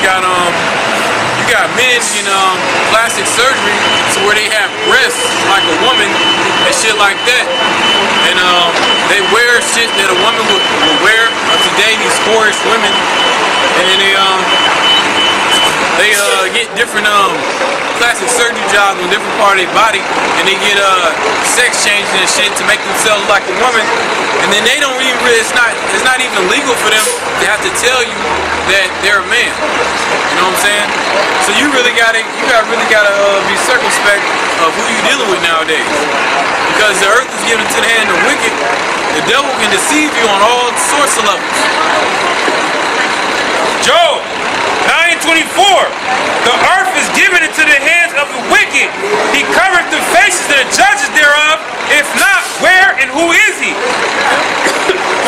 you got men in plastic surgery, so where they have breasts like a woman and shit like that, and they wear shit that a woman would wear. Today, these Sporish women, and then they get different plastic surgery jobs on different part of their body, and they get sex changes and shit to make themselves like a woman, and then they don't even really, it's not even legal for them to have to tell you that they're a man. You know what I'm saying? So you really gotta be circumspect of who you're dealing with nowadays, because the earth is given to the hand of the wicked. The devil can deceive you on all sorts of levels. Job 9:24. The earth is given into the hands of the wicked. He covereth the faces of the judges thereof. If not, where and who is he?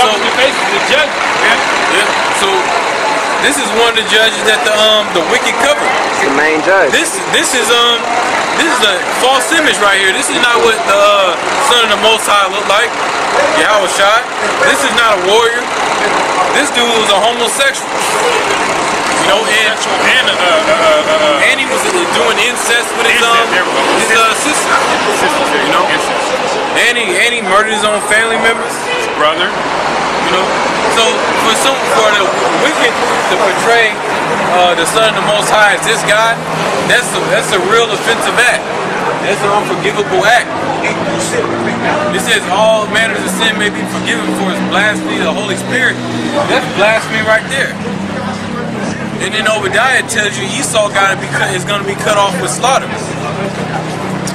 Covers the faces of the judges. Yeah. So this is one of the judges that the wicked cover. It's the main judge. This is a false image right here. This is not what the Son of the Most High looked like. Yahweh shot. This is not a warrior. This dude was a homosexual. You know, and he was doing incest with his sister. You know, and he murdered his own family members, his brother. You know, so for the wicked to portray the Son of the Most High as this guy, that's a real offensive act. That's an unforgivable act. It says all manners of sin may be forgiven for his blasphemy of the Holy Spirit. That's blasphemy right there. And then Obadiah tells you Esau is going to be cut off with slaughter.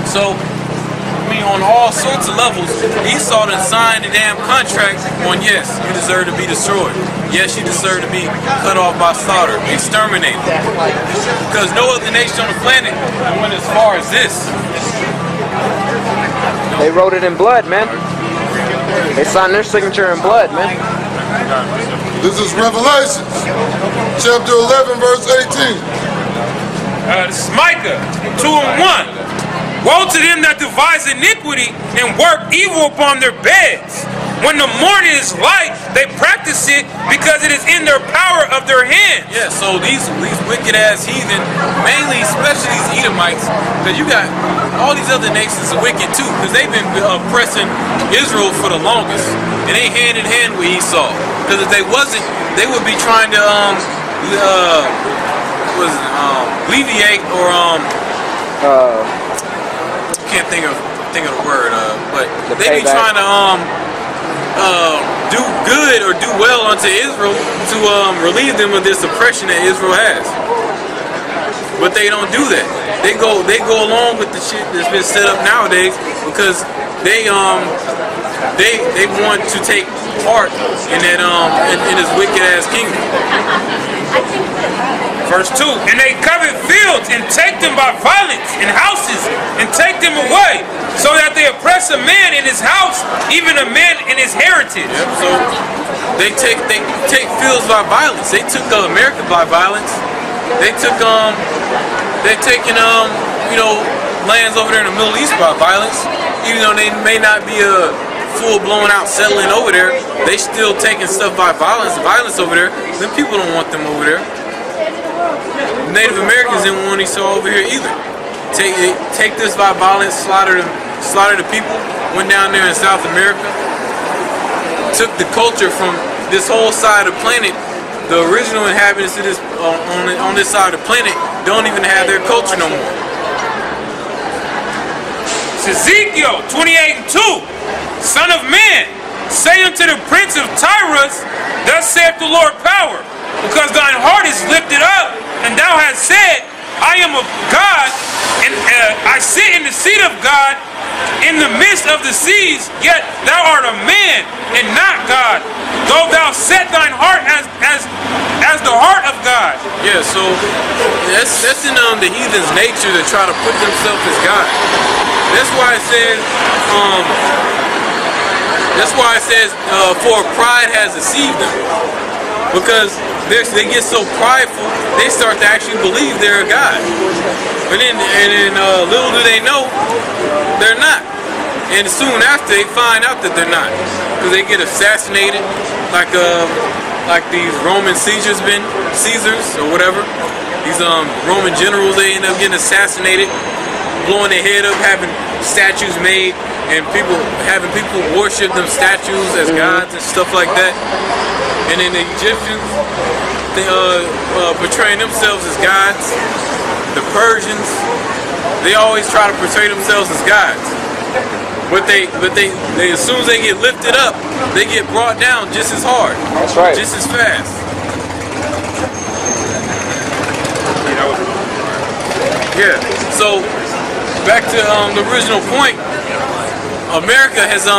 So, I mean, on all sorts of levels, Esau done signed the damn contract on, yes, you deserve to be destroyed. Yes, you deserve to be cut off by slaughter, exterminated. Because no other nation on the planet went as far as this. They wrote it in blood, man. They signed their signature in blood, man. This is Revelation, chapter 11, verse 18. This is Micah 2:1. Woe to them that devise iniquity and work evil upon their beds. When the morning is light, they practice it because it is in their power of their hands. Yeah, so these wicked ass heathen, mainly, especially these Edomites, because you got all these other nations are wicked too, because they've been oppressing Israel for the longest, and they hand in hand with Esau. Because if they wasn't, they would be trying to alleviate or can't think of the word, but they be trying to do good or do well unto Israel to relieve them of this oppression that Israel has. But they don't do that. They go along with the shit that's been set up nowadays because they want to take part in that in this wicked ass kingdom. Verse 2, and they covet fields and take them by violence, and houses and take them away, so that they oppress a man in his house, even a man in his heritage. Yep, so they take fields by violence. They took America by violence. They took you know, lands over there in the Middle East by violence. Even though they may not be a full blown out settling over there, they still taking stuff by violence over there. Them people don't want them over there. Native Americans didn't want Esau over here either. Take this by violence, slaughter the people. Went down there in South America, took the culture from this whole side of the planet. The original inhabitants of this on this side of the planet don't even have their culture no more. It's Ezekiel 28:2. Son of man, say unto the prince of Tyrus, thus saith the Lord power, because thine heart is lifted up, and thou hast said, I am of God, and I sit in the seat of God in the midst of the seas, yet thou art a man and not God, though thou set thine heart as the heart of God. Yeah, so that's in the heathen's nature to try to put themselves as God. That's why it says for pride has deceived them, because they get so prideful, they start to actually believe they're a God. And then little do they know, they're not. And soon after, they find out that they're not, because they get assassinated, like like these Roman Caesars or whatever. These Roman generals, they end up getting assassinated, blowing their head up, having statues made, and having people worship them statues as gods and stuff like that. And then the Egyptians, they portraying themselves as gods. The Persians, they always try to portray themselves as gods. But they as soon as they get lifted up, they get brought down just as hard. That's right. Just as fast. Yeah. So back to the original point. America has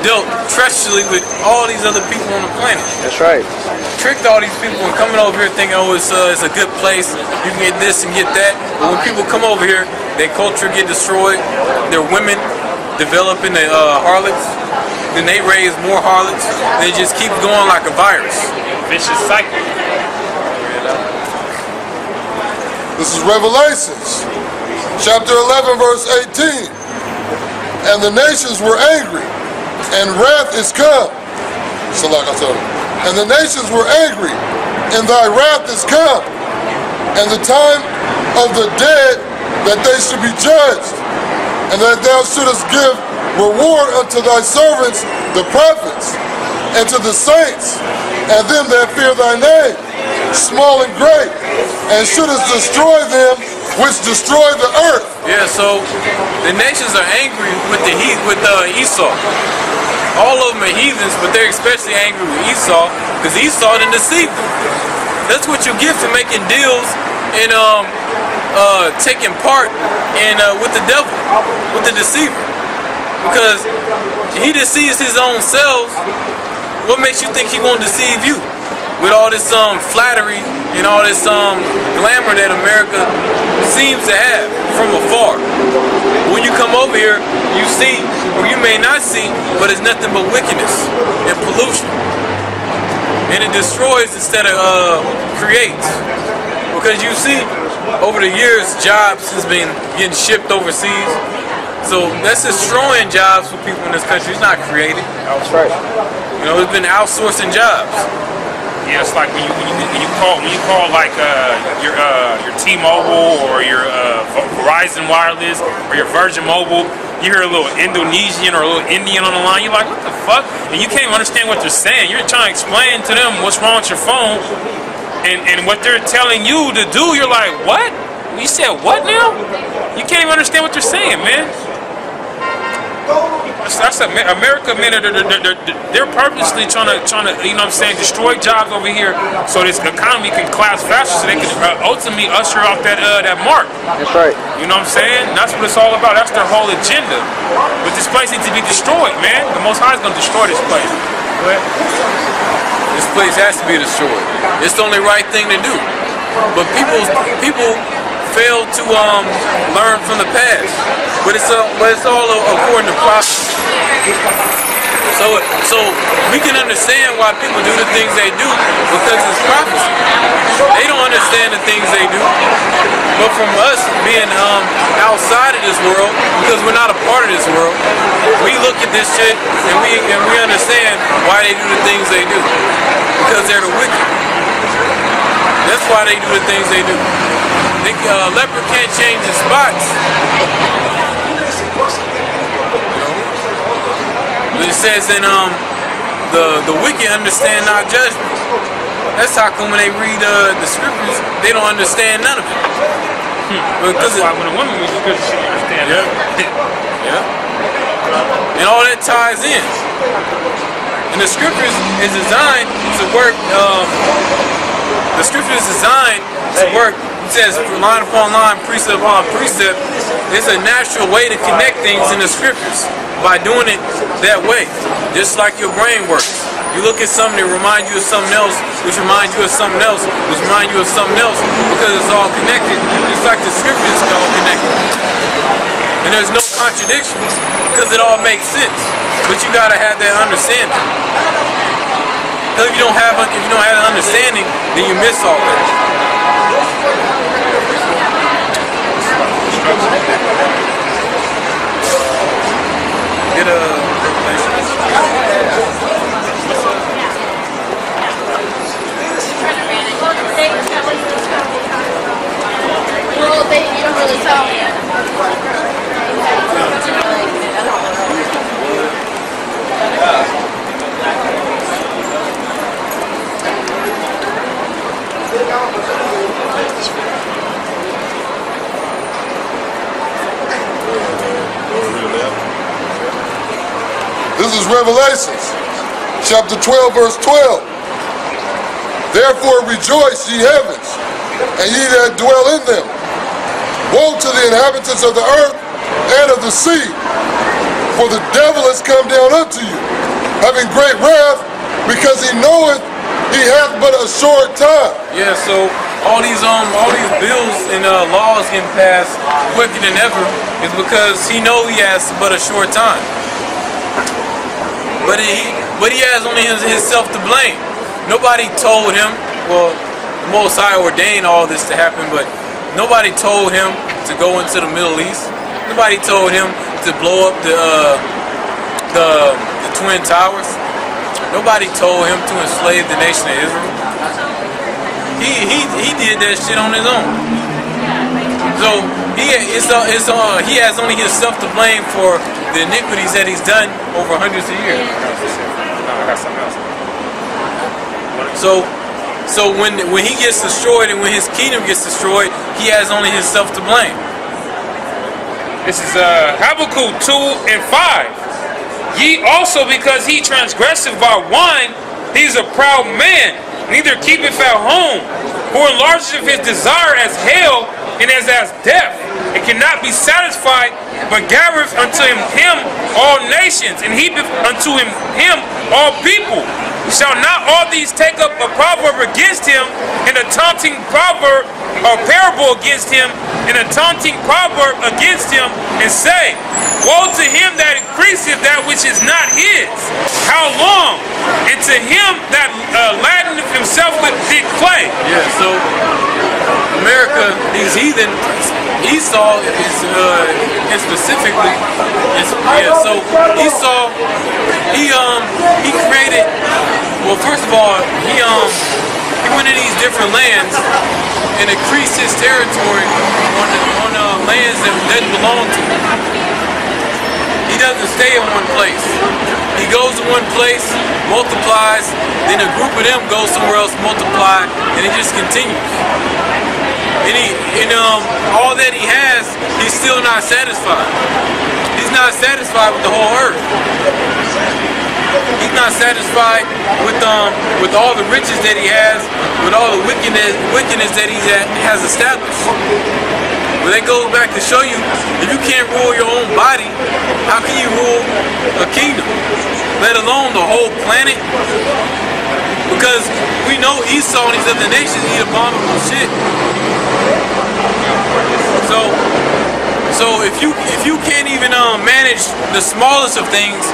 dealt treacherously with all these other people on the planet. That's right. Tricked all these people and coming over here thinking, oh, it's a good place. You can get this and get that. But when people come over here, their culture get destroyed. Their women develop into harlots. Then they raise more harlots. They just keep going like a virus. Vicious cycle. This is Revelations, chapter 11, verse 18. And the nations were angry, and wrath is come. And the nations were angry, and thy wrath is come, and the time of the dead that they should be judged, and that thou shouldest give reward unto thy servants, the prophets, and to the saints, and them that fear thy name, small and great, and shouldest destroy them which destroy the earth. Yeah, so the nations are angry with Esau. All of them are heathens, but they're especially angry with Esau because Esau didn't deceive them. That's what you get for making deals and taking part in with the devil, with the deceiver. Because he deceives his own selves. What makes you think he won't deceive you? With all this flattery and all this glamour that America seems to have from afar. When you come over here, you see, or you may not see, but it's nothing but wickedness and pollution. And it destroys instead of creates. Because you see, over the years, jobs has been getting shipped overseas. So that's destroying jobs for people in this country. It's not creating. That's right. You know, it's been outsourcing jobs. Yeah, it's like when you call like your T-Mobile or your Verizon Wireless or your Virgin Mobile, you hear a little Indonesian or a little Indian on the line. You're like, what the fuck? And you can't even understand what they're saying. You're trying to explain to them what's wrong with your phone, and what they're telling you to do. You're like, what? You said what now? You can't even understand what they're saying, man. That's America, man. They're purposely trying to, you know what I'm saying, destroy jobs over here so this economy can collapse faster, so they can ultimately usher out that mark. That's right. You know what I'm saying? That's what it's all about. That's their whole agenda. But this place needs to be destroyed, man. The Most High is gonna destroy this place. Go ahead. This place has to be destroyed. It's the only right thing to do. But people fail to learn from the past. But it's all according to prophecy. So we can understand why people do the things they do because it's prophecy. They don't understand the things they do. But from us being outside of this world, because we're not a part of this world, we look at this shit and we understand why they do the things they do. Because they're the wicked. That's why they do the things they do. Leopard can't change his spots. It says in the wicked understand not judgment. That's how come when they read the scriptures, they don't understand none of it. That's why when a woman reads the scriptures, she don't understand it. Yeah. And all that ties in. And the scriptures is designed to work. The scripture is designed to work. It says line upon line, precept upon precept. It's a natural way to connect things in the scriptures by doing it that way, just like your brain works. You look at something that reminds you of something else, which reminds you of something else, which reminds you of something else, because it's all connected, just like the scriptures are all connected. And there's no contradiction, because it all makes sense. But you gotta have that understanding. Because if you don't have an understanding, then you miss all that. Get a This is Revelations, chapter 12, verse 12. Therefore rejoice, ye heavens, and ye that dwell in them. Woe to the inhabitants of the earth and of the sea, for the devil is come down unto you, having great wrath, because he knoweth he hath but a short time. Yeah, so all these bills and laws getting passed quicker than ever is because he know he has but a short time. But he has only himself to blame. Nobody told him. Well, the Most High ordained all this to happen, but nobody told him to go into the Middle East. Nobody told him to blow up the Twin Towers. Nobody told him to enslave the nation of Israel. He did that shit on his own. So he has only himself to blame for the iniquities that he's done over hundreds of years. So when he gets destroyed and when his kingdom gets destroyed, he has only himself to blame. This is Habakkuk 2 and 5. Ye also, because he transgresseth by wine, he is a proud man, neither keepeth at home, who enlargeth his desire as hell and as death, and cannot be satisfied, but gathereth unto him all nations, and heapeth unto him all people. Shall not all these take up a proverb against him, and a taunting proverb or parable against him, and a taunting proverb against him, and say, woe to him that increaseth that which is not his. How long? And to him that laddeneth himself with thick clay. Yeah, so America, these heathen, Esau is specifically, so Esau, he created, well, first of all, he went to these different lands and increased his territory on lands that didn't belong to him. He doesn't stay in one place. He goes to one place, multiplies, then a group of them goes somewhere else, multiply, and it just continues. And all that he has, he's still not satisfied. He's not satisfied with the whole earth. He's not satisfied with all the riches that he has, with all the wickedness that he has established. But that goes back to show you, if you can't rule your own body, how can you rule a kingdom? Let alone the whole planet? Because we know Esau and these other nations eat abominable shit. So if you can't even manage the smallest of things,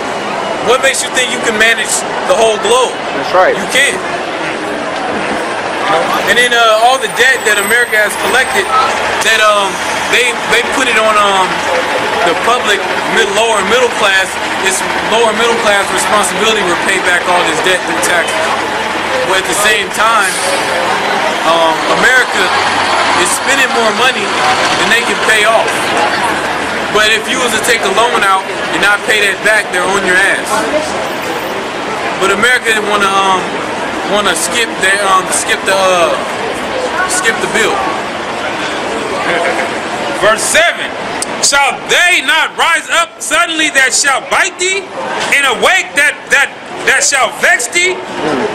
what makes you think you can manage the whole globe? That's right. You can't. And then all the debt that America has collected, that they put it on the public, lower and middle class. It's lower middle class responsibility to pay back all this debt through taxes. But at the same time, America is spending more money than they can pay off. But if you was to take a loan out and not pay that back, they're on your ass. But America wanna skip the bill. Verse 7. Shall they not rise up suddenly that shall bite thee, and awake that shall vex thee,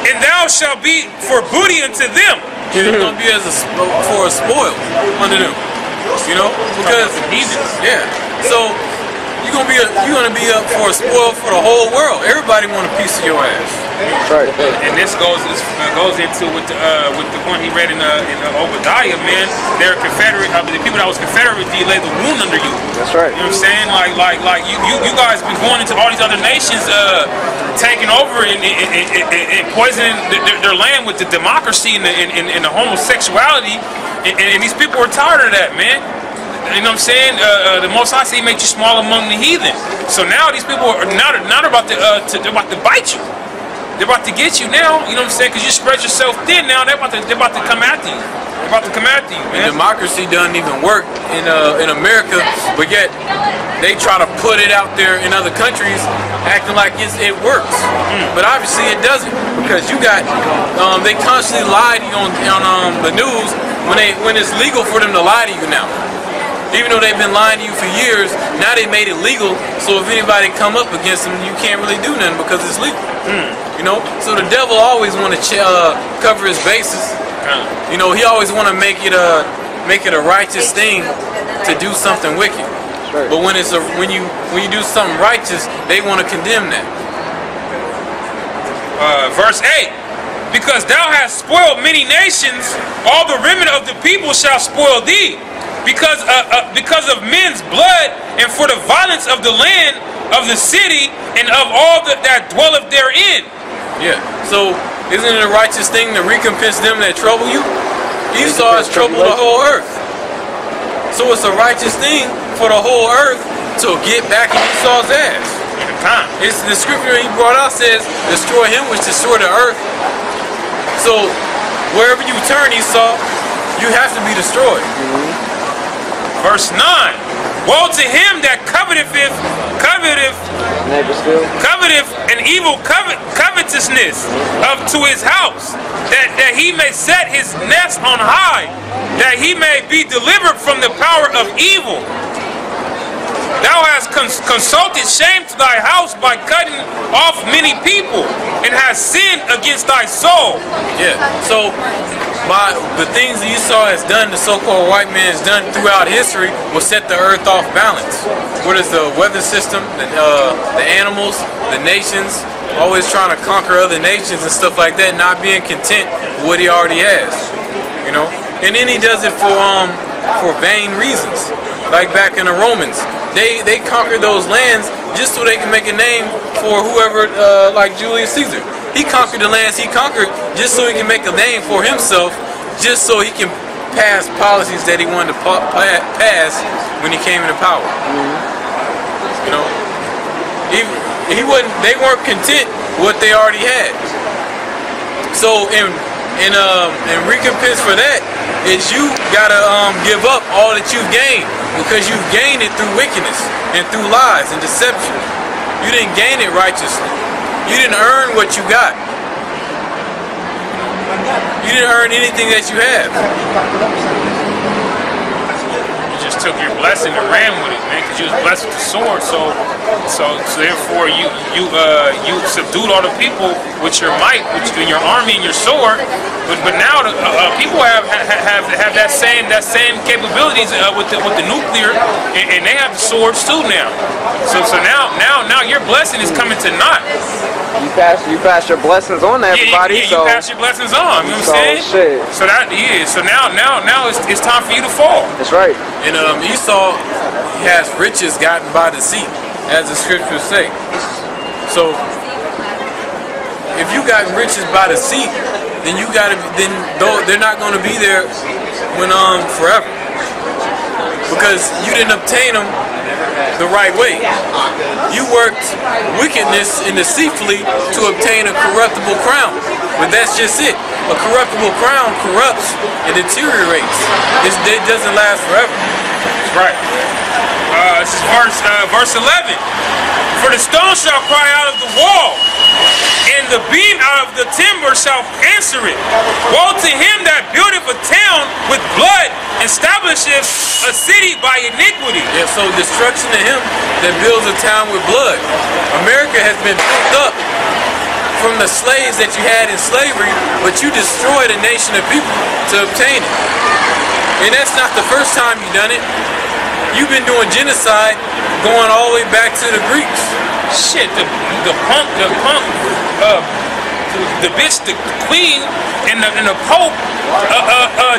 and thou shalt be for booty unto them? You're gonna be for a spoil under them, you know, because yeah. So you're gonna be up for a spoil for the whole world. Everybody want a piece of your ass. That's right. And this goes into with the one he read in Obadiah, man. They're Confederate. The people that was Confederate, they laid the wound under you. That's right. You know what I'm saying? Like you guys been going into all these other nations, taking over and poisoning their land with the democracy and the homosexuality, and these people are tired of that, man. You know what I'm saying? The Most High say he made you small among the heathen. So now these people are not about to bite you. They're about to get you now. You know what I'm saying? Because you spread yourself thin now. They're about to come after you. They're about to come after you, man. And democracy doesn't even work in America, but yet they try to put it out there in other countries, acting like it works. But obviously it doesn't, because you got they constantly lie to you on the news when it's legal for them to lie to you now. Even though they've been lying to you for years, now they made it legal. So if anybody come up against them, you can't really do nothing because it's legal. You know, so the devil always want to cover his bases. You know, he always want to make it a righteous thing to do something wicked. But when you do something righteous, they want to condemn that. Verse 8. Because thou hast spoiled many nations, all the remnant of the people shall spoil thee. Because of men's blood, and for the violence of the land, of the city, and of all that dwelleth therein. Yeah. So isn't it a righteous thing to recompense them that trouble you? Esau has troubled the whole earth. So it's a righteous thing for the whole earth to get back in Esau's ass. It's the scripture he brought out says, destroy him which destroy the earth. So wherever you turn, Esau, you have to be destroyed. Verse 9. Woe to him that coveteth an evil covetousness to his house, that he may set his nest on high, that he may be delivered from the power of evil. Thou hast consulted shame to thy house by cutting off many people, and hast sinned against thy soul. Yeah. So by the things that Esau has done, the so-called white man has done throughout history, will set the earth off balance. What is the weather system, the animals, the nations, always trying to conquer other nations and stuff like that, not being content with what he already has. You know, and then he does it for vain reasons. Like back in the Romans, they conquered those lands just so they can make a name for whoever, like Julius Caesar. He conquered the lands he conquered just so he can make a name for himself, just so he can pass policies that he wanted to pass when he came into power. You know, they weren't content with what they already had. So in recompense for that is you gotta give up all that you've gained, because you've gained it through wickedness and through lies and deception. You didn't gain it righteously. You didn't earn what you got. You didn't earn anything that you have. You just took your blessing and ran with it, man, because you was blessed with the sword. So therefore you subdued all the people with your might, in your army and your sword. But now people have that same capabilities with the nuclear, and they have the swords too now. So now your blessing is coming to naught. You pass your blessings on to everybody. Yeah, you pass your blessings on. You know what I'm saying? Shit. So now it's time for you to fall. That's right. And Esau has riches gotten by deceit, as the scriptures say. So if you got riches by deceit, then they're not going to be there when forever, because you didn't obtain them the right way. You worked wickedness and deceitfully to obtain a corruptible crown, but that's just it. A corruptible crown corrupts and deteriorates. It doesn't last forever. Right. This is verse 11. For the stone shall cry out of the wall, and the beam out of the timber shall answer it. Woe to him that buildeth a town with blood, establisheth a city by iniquity. Yeah, so destruction to him that builds a town with blood. America has been built up from the slaves that you had in slavery, but you destroyed a nation of people to obtain it. And that's not the first time you've done it. You've been doing genocide going all the way back to the Greeks. Shit, the bitch, the queen, and the pope,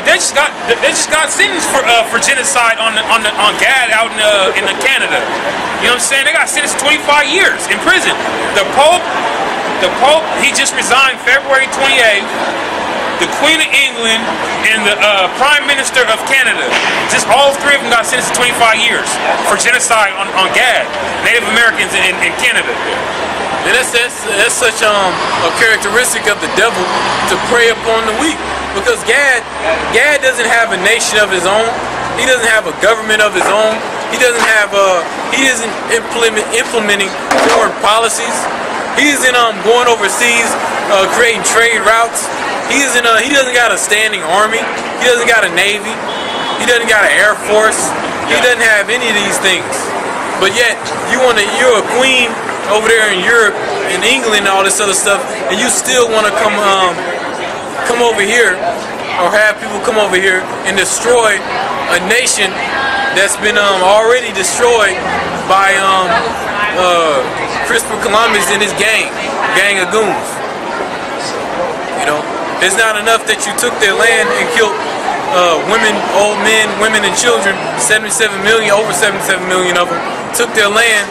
they just got sentenced for genocide on Gad out in Canada. You know what I'm saying? They got sentenced to 25 years in prison. The pope, he just resigned February 28th. The Queen of England and the Prime Minister of Canada, just all three of them got sentenced to 25 years for genocide on Gad, Native Americans in Canada. And that's such a characteristic of the devil, to prey upon the weak. Because Gad doesn't have a nation of his own. He doesn't have a government of his own. He doesn't have he isn't implementing foreign policies. He isn't going overseas creating trade routes. He doesn't got a standing army. He doesn't got a navy. He doesn't got an air force. He doesn't have any of these things. But yet you're a queen over there in Europe, in England, and all this other stuff, and you still want to come over here, or have people come over here and destroy a nation that's been already destroyed by Christopher Columbus and his gang of goons. You know, it's not enough that you took their land and killed women, old men, women, and children. 77 million, over 77 million of them took their land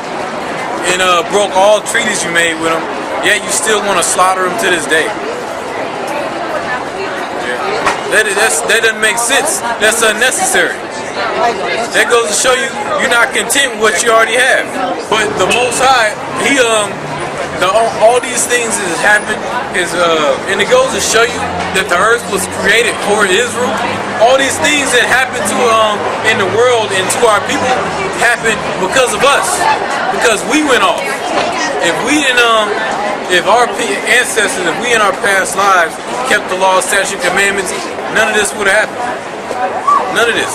and broke all treaties you made with them. Yet you still want to slaughter them to this day. That doesn't make sense. That's unnecessary. That goes to show you you're not content with what you already have. But the Most High, He all these things that happened and it goes to show you that the earth was created for Israel. All these things that happened to in the world and to our people happened because of us, because we went off. If we didn't, if our ancestors, if we in our past lives kept the law, statutes, commandments, none of this would have happened. None of this.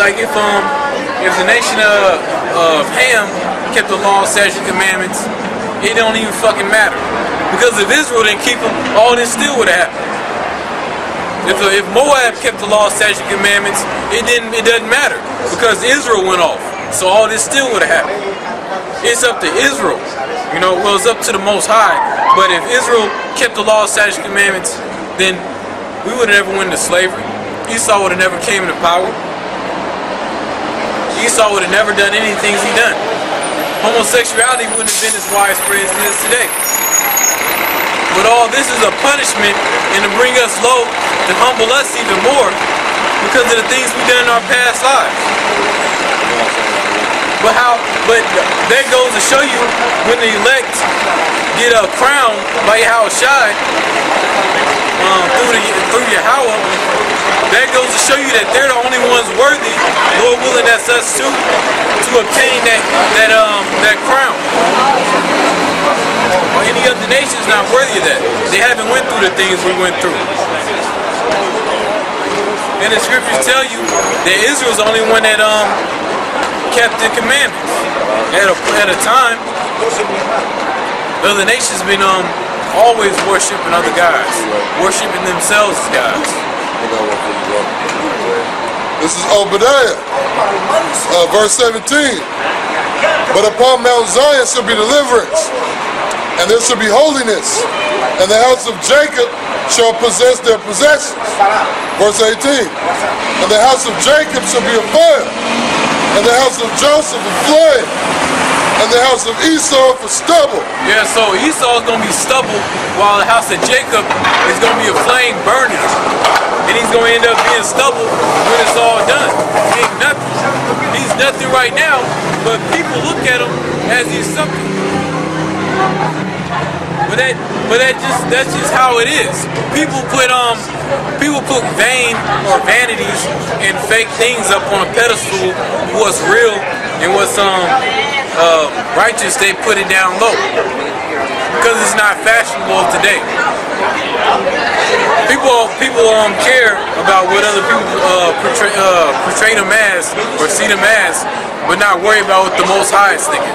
Like if the nation of Ham kept the law, statutes, commandments, it don't even fucking matter. Because if Israel didn't keep them, all this still would have happened. If Moab kept the law, statutes, commandments, it doesn't matter because Israel went off. So all this still would have happened. It's up to Israel. You know, well, it's up to the Most High. But if Israel kept the law, statutes, commandments, then we would have never went into slavery. Esau would have never came into power. Esau would have never done anything he done. Homosexuality wouldn't have been as widespread as it is today. But all this is a punishment and to bring us low, to humble us even more because of the things we've done in our past lives. But that goes to show you when the elect get a crown by Yahushai through Yahweh, that goes to show you that they're the only ones worthy, Lord willing, that's us too, to obtain that crown. Or any other nation's not worthy of that. They haven't went through the things we went through. And the scriptures tell you that Israel's the only one that kept the commandments. At a time, the other nations been always worshiping other gods, worshiping themselves as gods. This is Obadiah, verse 17. But upon Mount Zion shall be deliverance, and there shall be holiness, and the house of Jacob shall possess their possessions. Verse 18. And the house of Jacob shall be a fire, and the house of Joseph a flame, and the house of Esau for stubble. Yeah, so Esau is going to be stubble, while the house of Jacob is going to be a flame burning. And he's going to end up being stubble when it's all done. He ain't nothing. He's nothing right now, but people look at him as he's something. But that's just how it is. People put vain or vanities and fake things up on a pedestal. What's real and what's righteous, they put it down low because it's not fashionable today. People care about what other people portray them as or see them as, but not worry about what the Most High is thinking.